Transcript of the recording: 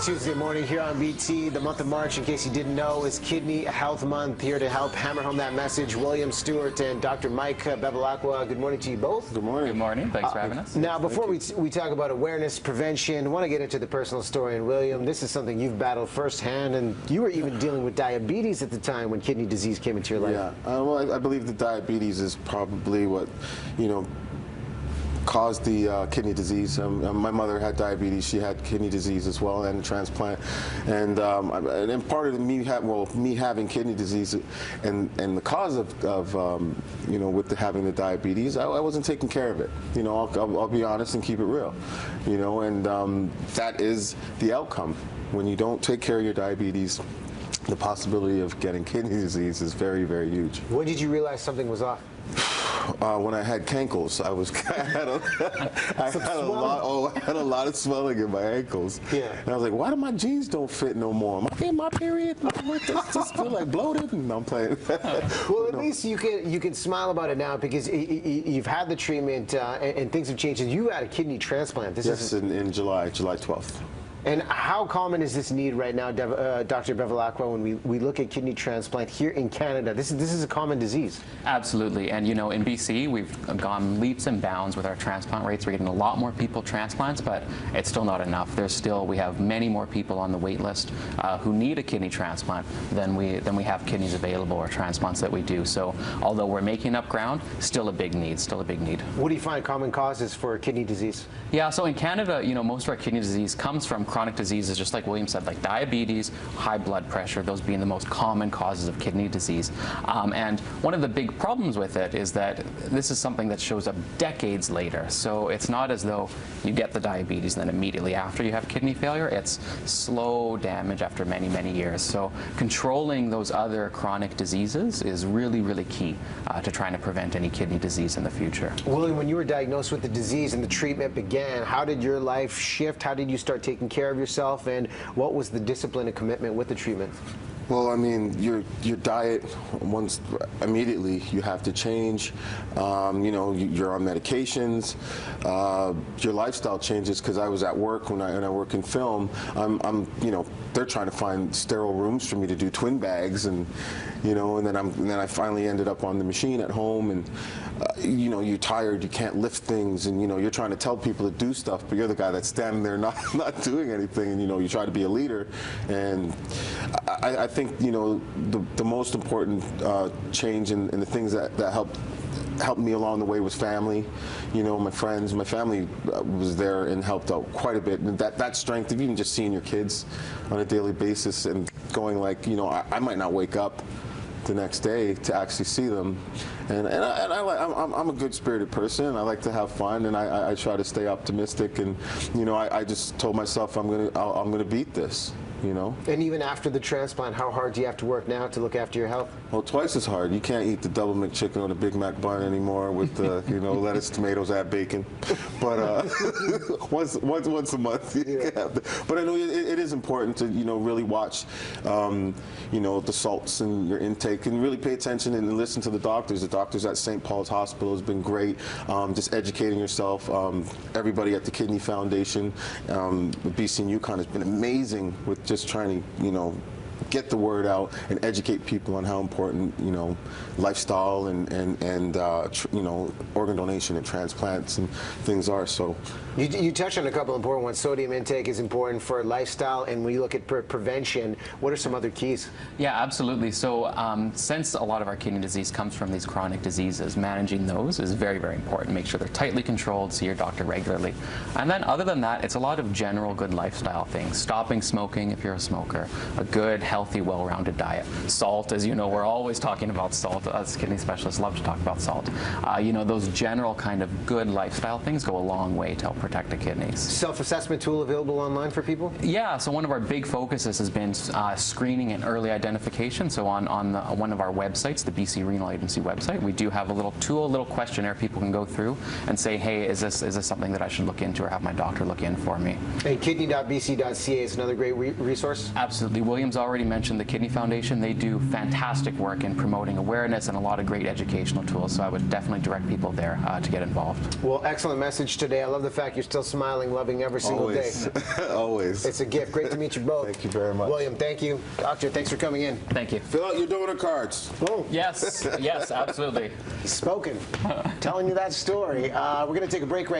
Tuesday morning here on BT. The month of March, in case you didn't know, is Kidney Health Month. Here to help hammer home that message, William Stewart and Dr. Mike Bevilacqua. Good morning to you both. Good morning. Good morning. Thanks for having us. Now, before we talk about awareness, prevention, I want to get into the personal story. And William, this is something you've battled firsthand, and you were even dealing with diabetes at the time when kidney disease came into your life. Yeah, well, I believe the diabetes is probably what, caused the kidney disease. My mother had diabetes; she had kidney disease as well, and a transplant. And part of me having kidney disease, and the cause of with having the diabetes, I wasn't taking care of it. I'll be honest and keep it real. And that is the outcome when you don't take care of your diabetes. The possibility of getting kidney disease is very, very huge. When did you realize something was off? When I had cankles, I had a lot of swelling in my ankles. Yeah. And I was like, why do my jeans don't fit no more? Am I in my period? Just feel like bloated, and I'm playing. Well, at least you can smile about it now because you've had the treatment and things have changed. You had a kidney transplant. Yes, in July 12th. And how common is this need right now, Dr. Bevilacqua, when we look at kidney transplant here in Canada? This is a common disease. Absolutely. And, in BC, we've gone leaps and bounds with our transplant rates. We're getting a lot more people transplants, but it's still not enough. We have many more people on the wait list who need a kidney transplant than we have kidneys available or transplants that we do. So although we're making up ground, still a big need, What do you find common causes for kidney disease? Yeah, so in Canada, most of our kidney disease comes from chronic diseases, just like William said, like diabetes, high blood pressure, those being the most common causes of kidney disease. And one of the big problems with it is that this is something that shows up decades later. So it's not as though you get the diabetes and then immediately after you have kidney failure. It's slow damage after many, many years. So controlling those other chronic diseases is really, really key to trying to prevent any kidney disease in the future. William, when you were diagnosed with the disease and the treatment began, how did your life shift? How did you start taking care of yourself, and what was the discipline and commitment with the treatment? Well, I mean, your diet, immediately you have to change. You're on medications. Your lifestyle changes because I was at work when I work in film. They're trying to find sterile rooms for me to do twin bags, and then I finally ended up on the machine at home, and you're tired, you can't lift things, and you're trying to tell people to do stuff, but you're the guy that's standing there not doing anything, and you try to be a leader. And I think the most important change and the things that helped me along the way was family. My friends, my family was there and helped out quite a bit. And that strength of even just seeing your kids on a daily basis and going like, I might not wake up the next day to actually see them. And I'm a good-spirited person. I like to have fun, and I try to stay optimistic. And I just told myself I'm gonna beat this. And even after the transplant, how hard do you have to work now to look after your health? Well, twice as hard. You can't eat the double McChicken on a Big Mac bun anymore with lettuce, tomatoes, add bacon. But once a month, you can have that. But I know it is important to really watch the salts in your intake and really pay attention and listen to the doctors. The doctors at St. Paul's Hospital has been great. Just educating yourself. Everybody at the Kidney Foundation, BC and UConn has been amazing with just trying to, get the word out and educate people on how important, lifestyle and organ donation and transplants and things are. So you touched on a couple important ones. Sodium intake is important for lifestyle, and when you look at prevention, what are some other keys? Yeah, absolutely. So since a lot of our kidney disease comes from these chronic diseases, managing those is very, very important. Make sure they're tightly controlled, see your doctor regularly. And then other than that, it's a lot of general good lifestyle things. Stopping smoking if you're a smoker, a good, healthy, well-rounded diet. Salt, as you know, we're always talking about salt. Us kidney specialists love to talk about salt. Those general kind of good lifestyle things go a long way to help protect the kidneys. Self-assessment tool available online for people? Yeah, so one of our big focuses has been screening and early identification. So on one of our websites, the BC Renal Agency website, we do have a little tool, a little questionnaire people can go through and say, hey, is this something that I should look into or have my doctor look in for me? And kidney.bc.ca is another great resource? Absolutely. William's already already mentioned the Kidney Foundation. They do fantastic work in promoting awareness and a lot of great educational tools, so I would definitely direct people there to get involved. Well, excellent message today. I love the fact you're still smiling, loving every single day. Always. It's a gift. Great to meet you both. Thank you very much. William, thank you. Doctor, thanks for coming in. Thank you. Fill out your donor cards. Boom. Yes, yes, absolutely. Spoken. Telling you that story. We're going to take a break right